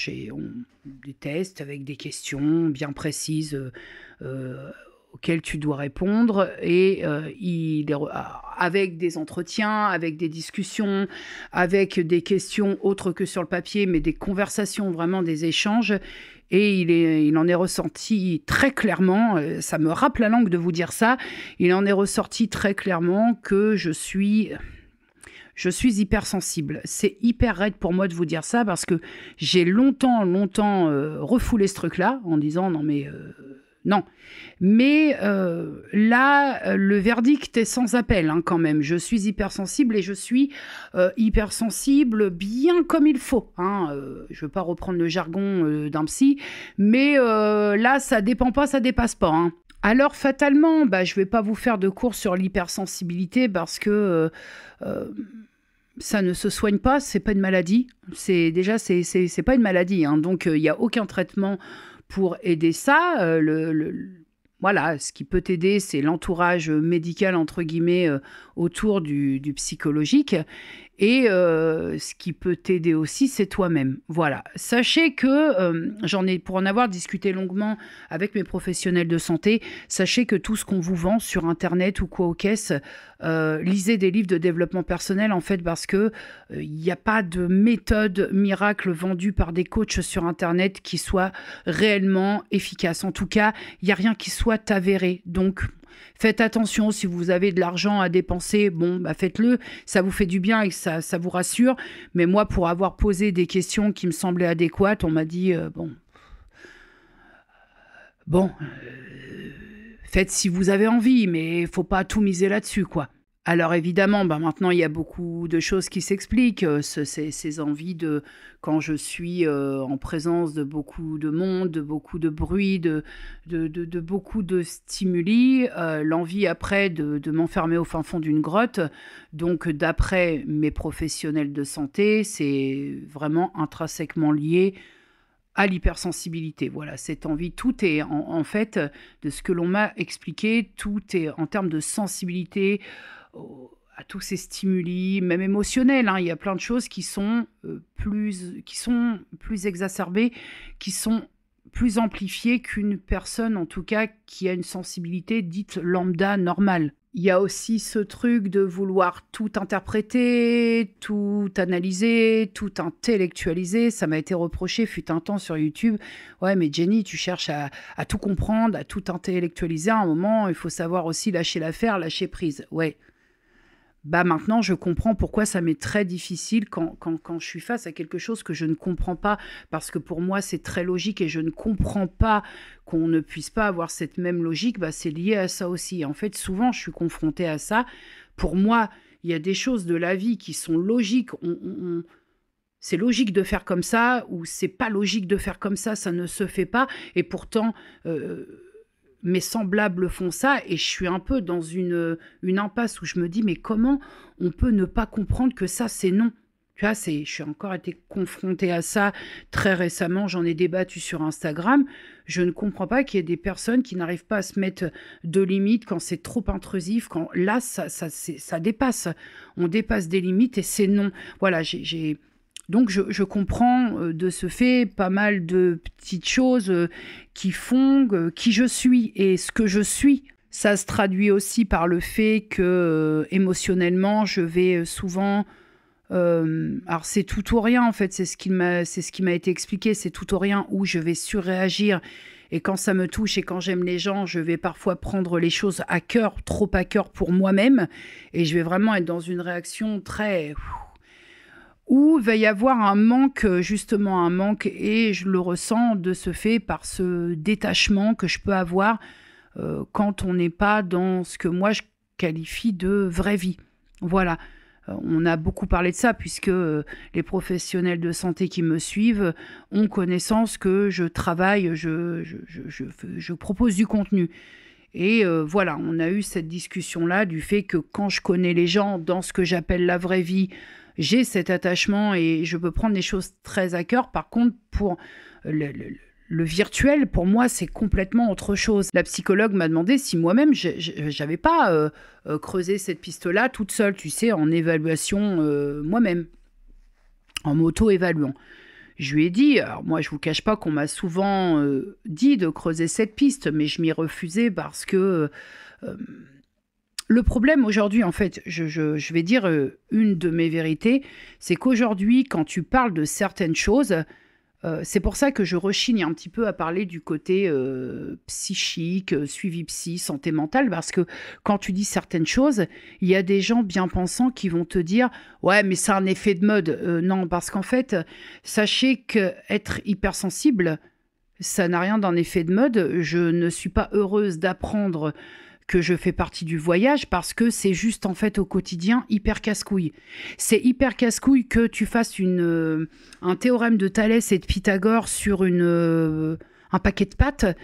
des tests avec des questions bien précises auxquelles tu dois répondre et avec des entretiens, avec des discussions, avec des questions autres que sur le papier, mais des conversations, vraiment des échanges. Et il en est ressorti très clairement, ça me râpe la langue de vous dire ça, il en est ressorti très clairement que je suis hypersensible. C'est hyper raide pour moi de vous dire ça parce que j'ai longtemps refoulé ce truc-là en disant non mais non. Mais là, le verdict est sans appel quand même. Je suis hypersensible et je suis hypersensible bien comme il faut. Je ne veux pas reprendre le jargon d'un psy, mais là, ça dépend pas, ça dépasse pas. Alors fatalement, je ne vais pas vous faire de cours sur l'hypersensibilité parce que ça ne se soigne pas, c'est pas une maladie. C'est pas une maladie, donc il n'y a aucun traitement pour aider ça. Voilà, ce qui peut t'aider, c'est l'entourage médical, entre guillemets, autour du psychologique. Et ce qui peut t'aider aussi, c'est toi-même. Voilà. Sachez que, pour en avoir discuté longuement avec mes professionnels de santé, sachez que tout ce qu'on vous vend sur Internet ou quoi aux caisses, lisez des livres de développement personnel, en fait, parce que il n'y a pas de méthode miracle vendue par des coachs sur Internet qui soit réellement efficace. En tout cas, il n'y a rien qui soit avéré. Donc, faites attention, si vous avez de l'argent à dépenser, faites-le, ça vous fait du bien et ça vous rassure. Mais moi, pour avoir posé des questions qui me semblaient adéquates, on m'a dit, faites si vous avez envie, mais il faut pas tout miser là-dessus, quoi. Alors évidemment, maintenant, il y a beaucoup de choses qui s'expliquent. Ces envies quand je suis en présence de beaucoup de monde, de beaucoup de bruit, de beaucoup de stimuli, l'envie après de m'enfermer au fin fond d'une grotte. Donc, d'après mes professionnels de santé, c'est vraiment intrinsèquement lié à l'hypersensibilité. Voilà, cette envie, tout est en fait, de ce que l'on m'a expliqué, tout est en termes de sensibilité, à tous ces stimuli, même émotionnels. Il y a plein de choses qui sont plus exacerbées, qui sont plus amplifiées qu'une personne, en tout cas, qui a une sensibilité dite lambda normale. Il y a aussi ce truc de vouloir tout interpréter, tout analyser, tout intellectualiser. Ça m'a été reproché, fut un temps sur YouTube. Ouais, mais Jenny, tu cherches à tout comprendre, à tout intellectualiser. À un moment, il faut savoir aussi lâcher l'affaire, lâcher prise. Ouais. Maintenant, je comprends pourquoi ça m'est très difficile quand je suis face à quelque chose que je ne comprends pas, parce que pour moi, c'est très logique et je ne comprends pas qu'on ne puisse pas avoir cette même logique. C'est lié à ça aussi. En fait, souvent, je suis confrontée à ça. Pour moi, il y a des choses de la vie qui sont logiques. C'est logique de faire comme ça ou c'est pas logique de faire comme ça ne se fait pas. Et pourtant... mes semblables font ça et je suis un peu dans une impasse où je me dis mais comment on peut ne pas comprendre que ça c'est non. Tu vois, je suis encore été confrontée à ça très récemment, j'en ai débattu sur Instagram. Je ne comprends pas qu'il y ait des personnes qui n'arrivent pas à se mettre de limites quand c'est trop intrusif, quand là ça dépasse. On dépasse des limites et c'est non. Voilà, j'ai Donc je comprends de ce fait pas mal de petites choses qui font qui je suis et ce que je suis. Ça se traduit aussi par le fait que émotionnellement, je vais souvent... alors c'est tout ou rien en fait, c'est ce qui m'a été expliqué, c'est tout ou rien où je vais surréagir. Et quand ça me touche et quand j'aime les gens, je vais parfois prendre les choses à cœur, trop à cœur pour moi-même. Et je vais vraiment être dans une réaction très... où il va y avoir un manque, justement un manque, et je le ressens de ce fait par ce détachement que je peux avoir quand on n'est pas dans ce que moi je qualifie de vraie vie. Voilà. On a beaucoup parlé de ça puisque les professionnels de santé qui me suivent ont connaissance que je travaille, je propose du contenu. Et voilà, on a eu cette discussion-là du fait que quand je connais les gens dans ce que j'appelle la vraie vie, j'ai cet attachement et je peux prendre les choses très à cœur. Par contre, pour le virtuel, pour moi, c'est complètement autre chose. La psychologue m'a demandé si moi-même, j'avais pas creusé cette piste-là toute seule, tu sais, en évaluation moi-même, en m'auto-évaluant. Je lui ai dit, alors moi, je vous cache pas qu'on m'a souvent dit de creuser cette piste, mais je m'y refusais parce que... le problème aujourd'hui, en fait, je vais dire une de mes vérités, c'est qu'aujourd'hui, quand tu parles de certaines choses, c'est pour ça que je rechigne un petit peu à parler du côté psychique, suivi psy, santé mentale, parce que quand tu dis certaines choses, il y a des gens bien pensants qui vont te dire « Ouais, mais c'est un effet de mode. » Non, parce qu'en fait, sachez qu'être hypersensible, ça n'a rien d'un effet de mode. Je ne suis pas heureuse d'apprendre que je fais partie du voyage parce que c'est juste en fait au quotidien hyper casse-couille. C'est hyper casse-couille que tu fasses un théorème de Thalès et de Pythagore sur un paquet de pâtes.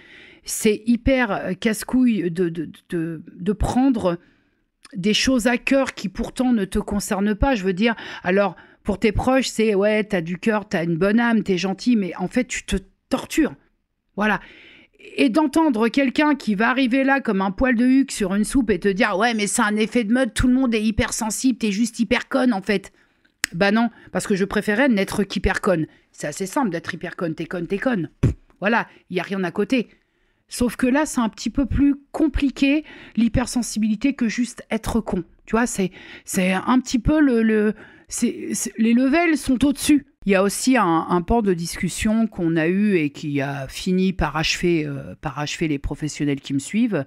C'est hyper casse-couille de prendre des choses à cœur qui pourtant ne te concernent pas. Je veux dire, alors pour tes proches, c'est ouais, t'as du cœur, t'as une bonne âme, t'es gentil, mais en fait tu te tortures. Voilà. Et d'entendre quelqu'un qui va arriver là comme un poil de huc sur une soupe et te dire « Ouais, mais c'est un effet de mode, tout le monde est hypersensible, t'es juste hyper conne en fait. » Bah non, parce que je préférais n'être qu'hyper conne. C'est assez simple d'être hyper conne, t'es conne, t'es conne. Voilà, il n'y a rien à côté. Sauf que là, c'est un petit peu plus compliqué, l'hypersensibilité, que juste être con. Tu vois, c'est un petit peu les levels sont au-dessus. Il y a aussi un pan de discussion qu'on a eu et qui a fini par achever les professionnels qui me suivent.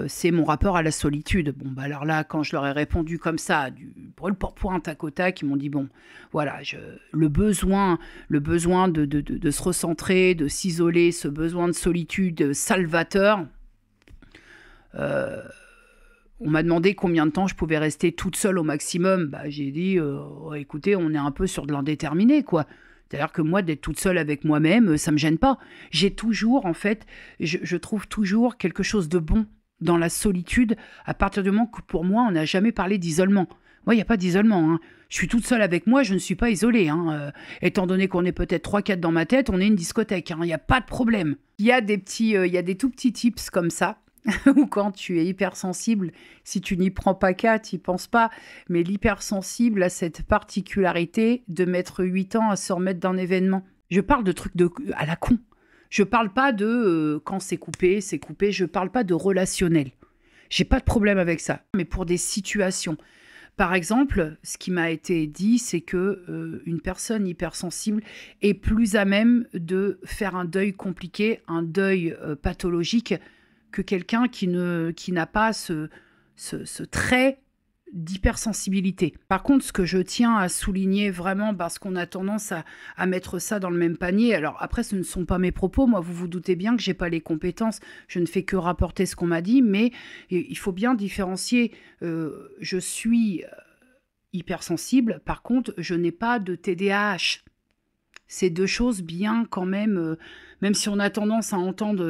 C'est mon rapport à la solitude. Bon, bah alors là, quand je leur ai répondu comme ça, du brûle-pourpoint tac au tac, ils m'ont dit, bon, voilà, le besoin de se recentrer, de s'isoler, ce besoin de solitude salvateur, on m'a demandé combien de temps je pouvais rester toute seule au maximum. Bah, j'ai dit, écoutez, on est un peu sur de l'indéterminé, quoi. C'est-à-dire que moi, d'être toute seule avec moi-même, ça me gêne pas. J'ai toujours, en fait, je trouve toujours quelque chose de bon dans la solitude, à partir du moment que pour moi, on n'a jamais parlé d'isolement. Moi, il n'y a pas d'isolement. Hein. Je suis toute seule avec moi, je ne suis pas isolée. Hein. Étant donné qu'on est peut-être 3-4 dans ma tête, on est une discothèque. Il n'y a pas de problème. Il y a des tout petits tips comme ça, ou quand tu es hypersensible, si tu n'y prends pas qu'à, tu n'y penses pas, mais l'hypersensible a cette particularité de mettre 8 ans à se remettre d'un événement. Je parle de trucs à la con. Je parle pas de quand c'est coupé, je parle pas de relationnel. J'ai pas de problème avec ça, mais pour des situations. Par exemple, ce qui m'a été dit, c'est que une personne hypersensible est plus à même de faire un deuil compliqué, un deuil pathologique, que quelqu'un qui n'a pas ce trait d'hypersensibilité. Par contre, ce que je tiens à souligner vraiment, parce qu'on a tendance à mettre ça dans le même panier, alors après, ce ne sont pas mes propos, moi, vous vous doutez bien que je n'ai pas les compétences, je ne fais que rapporter ce qu'on m'a dit, mais il faut bien différencier. Je suis hypersensible, par contre, je n'ai pas de TDAH. C'est deux choses bien quand même, même si on a tendance à entendre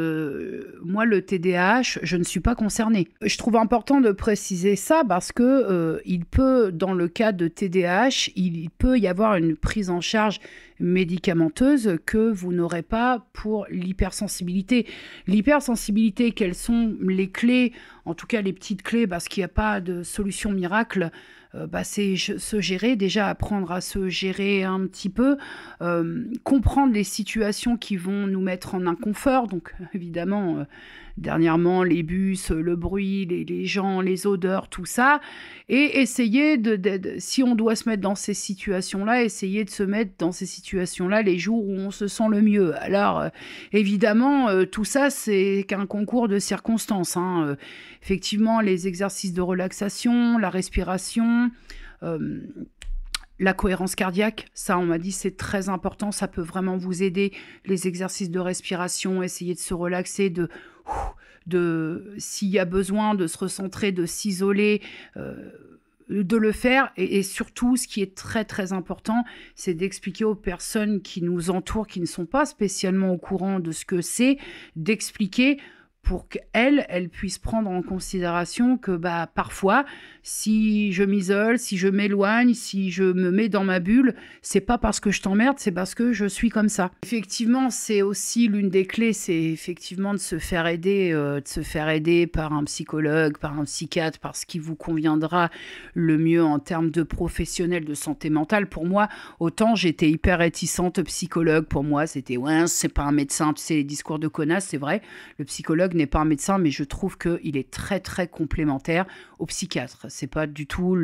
moi le TDAH, je ne suis pas concernée. Je trouve important de préciser ça parce que il peut, dans le cas de TDAH, il peut y avoir une prise en charge médicamenteuse que vous n'aurez pas pour l'hypersensibilité. L'hypersensibilité, quelles sont les clés, en tout cas les petites clés, parce qu'il n'y a pas de solution miracle. c'est se gérer, déjà apprendre à se gérer un petit peu, comprendre les situations qui vont nous mettre en inconfort. Donc évidemment, dernièrement, les bus, le bruit, les gens, les odeurs, tout ça. Et essayer si on doit se mettre dans ces situations-là, essayer de se mettre dans ces situations-là les jours où on se sent le mieux. Alors, évidemment, tout ça, c'est qu'un concours de circonstances, hein. Effectivement, les exercices de relaxation, la respiration, la cohérence cardiaque, ça, on m'a dit, c'est très important. Ça peut vraiment vous aider. Les exercices de respiration, essayer de se relaxer, s'il y a besoin de se recentrer, de s'isoler, de le faire. Et surtout, ce qui est très, très important, c'est d'expliquer aux personnes qui nous entourent, qui ne sont pas spécialement au courant de ce que c'est, d'expliquer pour qu'elles puissent prendre en considération que parfois, si je m'isole, si je m'éloigne, si je me mets dans ma bulle, c'est pas parce que je t'emmerde, c'est parce que je suis comme ça. Effectivement, c'est aussi l'une des clés, c'est effectivement de se faire aider par un psychologue, par un psychiatre, par ce qui vous conviendra le mieux en termes de professionnel de santé mentale. Pour moi, autant j'étais hyper réticente psychologue, pour moi c'était ouais, c'est pas un médecin, tu sais, les discours de connasse, c'est vrai, le psychologue n'est pas un médecin, mais je trouve qu'il est très très complémentaire au psychiatre. C'est pas du tout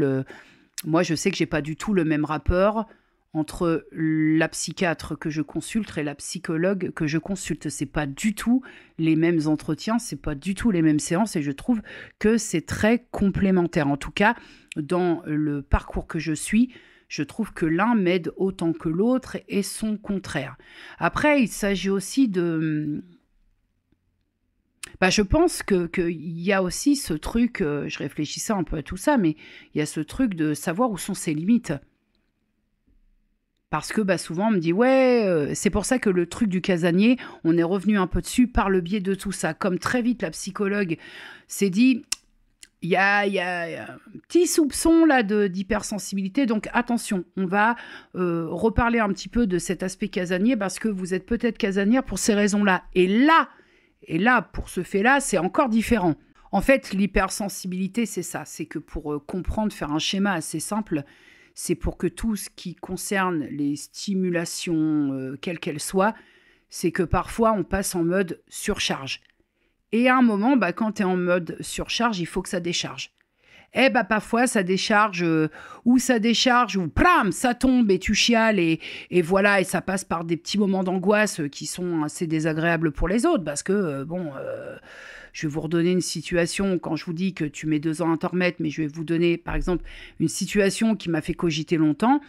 Moi, je sais que j'ai pas du tout le même rapport entre la psychiatre que je consulte et la psychologue que je consulte. C'est pas du tout les mêmes entretiens, c'est pas du tout les mêmes séances, et je trouve que c'est très complémentaire. En tout cas, dans le parcours que je suis, je trouve que l'un m'aide autant que l'autre et son contraire. Après, il s'agit aussi de... je pense qu'il y a aussi ce truc, je réfléchissais un peu à tout ça, mais il y a ce truc de savoir où sont ses limites. Parce que souvent on me dit, ouais, c'est pour ça que le truc du casanier, on est revenu un peu dessus par le biais de tout ça. Comme très vite la psychologue s'est dit, il y a un petit soupçon là d'hypersensibilité, donc attention, on va reparler un petit peu de cet aspect casanier parce que vous êtes peut-être casanière pour ces raisons-là. Et là, pour ce fait-là, c'est encore différent. En fait, l'hypersensibilité, c'est ça. C'est que pour comprendre, faire un schéma assez simple, c'est pour que tout ce qui concerne les stimulations, quelles qu'elles soient, c'est que parfois, on passe en mode surcharge. Et à un moment, quand tu es en mode surcharge, il faut que ça décharge. Et parfois, ça décharge, ou pram, ça tombe et tu chiales, et voilà, et ça passe par des petits moments d'angoisse qui sont assez désagréables pour les autres, parce que, je vais vous redonner une situation, quand je vous dis que tu mets 2 ans à t'en remettre, mais je vais vous donner, par exemple, une situation qui m'a fait cogiter longtemps.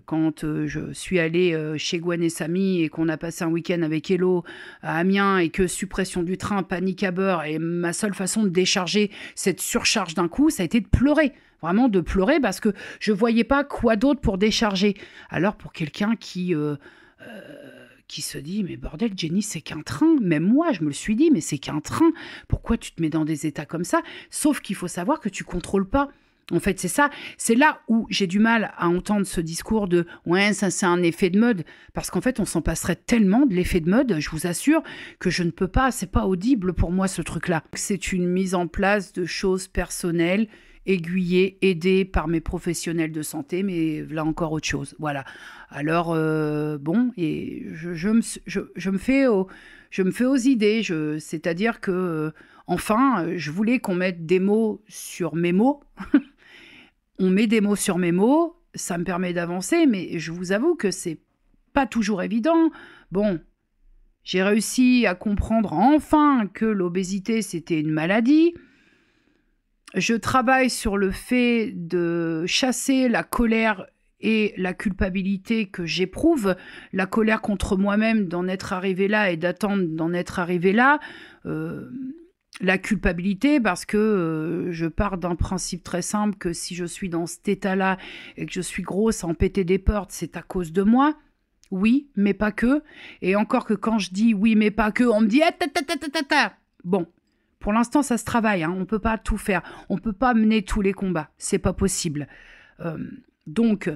Quand je suis allée chez Gwen et Samy et qu'on a passé un week-end avec Hello à Amiens et que suppression du train, panique à bord, et ma seule façon de décharger cette surcharge d'un coup, ça a été de pleurer. Vraiment de pleurer parce que je voyais pas quoi d'autre pour décharger. Alors pour quelqu'un qui se dit, mais bordel, Jenny, c'est qu'un train. Même moi, je me le suis dit, mais c'est qu'un train. Pourquoi tu te mets dans des états comme ça? Sauf qu'il faut savoir que tu contrôles pas. En fait, c'est ça. C'est là où j'ai du mal à entendre ce discours de « ouais, ça c'est un effet de mode ». Parce qu'en fait, on s'en passerait tellement de l'effet de mode, je vous assure, que je ne peux pas, c'est pas audible pour moi ce truc-là. C'est une mise en place de choses personnelles, aiguillées, aidées par mes professionnels de santé, mais là encore autre chose. Voilà. Alors, et je me fais aux idées. C'est-à-dire que, enfin, je voulais qu'on mette des mots sur mes mots. On met des mots sur mes mots, ça me permet d'avancer, mais je vous avoue que c'est pas toujours évident. Bon, j'ai réussi à comprendre enfin que l'obésité, c'était une maladie. Je travaille sur le fait de chasser la colère et la culpabilité que j'éprouve, la colère contre moi-même d'en être arrivé là et d'attendre d'en être arrivé là, la culpabilité parce que je pars d'un principe très simple que si je suis dans cet état-là et que je suis grosse à en péter des portes, c'est à cause de moi. Oui, mais pas que. Et encore que quand je dis oui, mais pas que, on me dit Bon, pour l'instant, ça se travaille, hein. On ne peut pas tout faire. On ne peut pas mener tous les combats. C'est pas possible. Donc,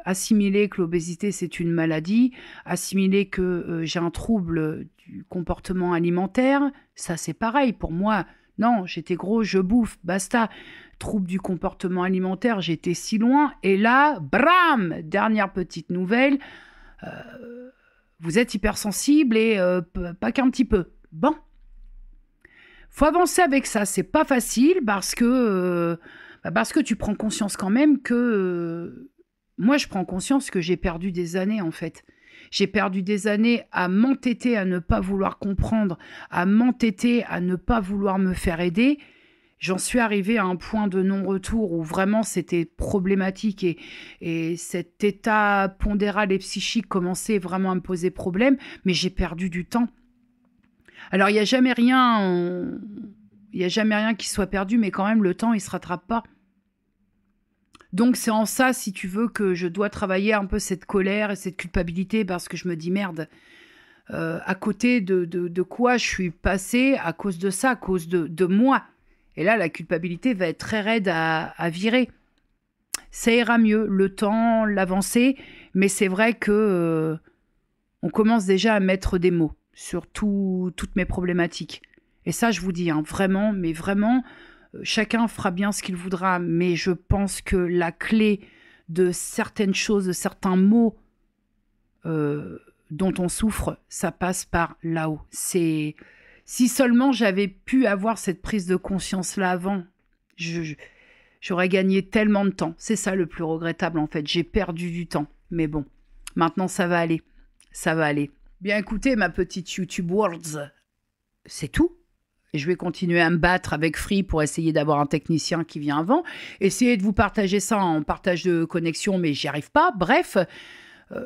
assimiler que l'obésité, c'est une maladie, assimiler que j'ai un trouble du comportement alimentaire, ça, c'est pareil. Pour moi, non, j'étais gros, je bouffe, basta. troubles du comportement alimentaire, j'étais si loin. Et là, bram, dernière petite nouvelle, vous êtes hypersensible et pas qu'un petit peu. Bon, faut avancer avec ça. C'est pas facile parce que tu prends conscience quand même que... moi, je prends conscience que j'ai perdu des années, en fait. J'ai perdu des années à m'entêter à ne pas vouloir comprendre, à m'entêter à ne pas vouloir me faire aider. J'en suis arrivée à un point de non-retour où vraiment c'était problématique et cet état pondéral et psychique commençait vraiment à me poser problème, mais j'ai perdu du temps. Alors, il n'y a jamais rien qui soit perdu, mais quand même, le temps, il ne se rattrape pas. Donc, c'est en ça, si tu veux, que je dois travailler un peu cette colère et cette culpabilité parce que je me dis, merde, à côté de quoi je suis passée à cause de ça, à cause de moi. Et là, la culpabilité va être très raide à virer. Ça ira mieux, le temps, l'avancée, mais c'est vrai que on commence déjà à mettre des mots sur toutes mes problématiques. Et ça, je vous dis, hein, vraiment, mais vraiment... chacun fera bien ce qu'il voudra, mais je pense que la clé de certaines choses, de certains mots dont on souffre, ça passe par là-haut. Si seulement j'avais pu avoir cette prise de conscience-là avant, j'aurais gagné tellement de temps. C'est ça le plus regrettable en fait. J'ai perdu du temps. Mais bon, maintenant ça va aller. Ça va aller. Bien écoutez, ma petite YouTube Worlds, c'est tout. Et je vais continuer à me battre avec Free pour essayer d'avoir un technicien qui vient avant. Essayer de vous partager ça en partage de connexion, mais j'y arrive pas. Bref,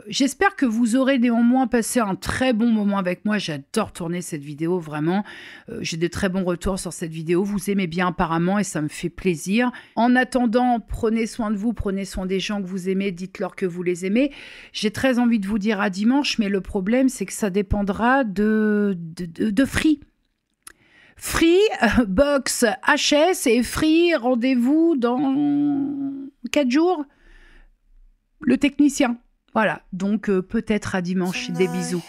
j'espère que vous aurez néanmoins passé un très bon moment avec moi. J'adore tourner cette vidéo, vraiment. J'ai de très bons retours sur cette vidéo. Vous aimez bien apparemment et ça me fait plaisir. En attendant, prenez soin de vous, prenez soin des gens que vous aimez. Dites-leur que vous les aimez. J'ai très envie de vous dire à dimanche, mais le problème, c'est que ça dépendra de Free. Free, Box, HS et Free, rendez-vous dans 4 jours. Le technicien. Voilà, donc peut-être à dimanche. Des bisous.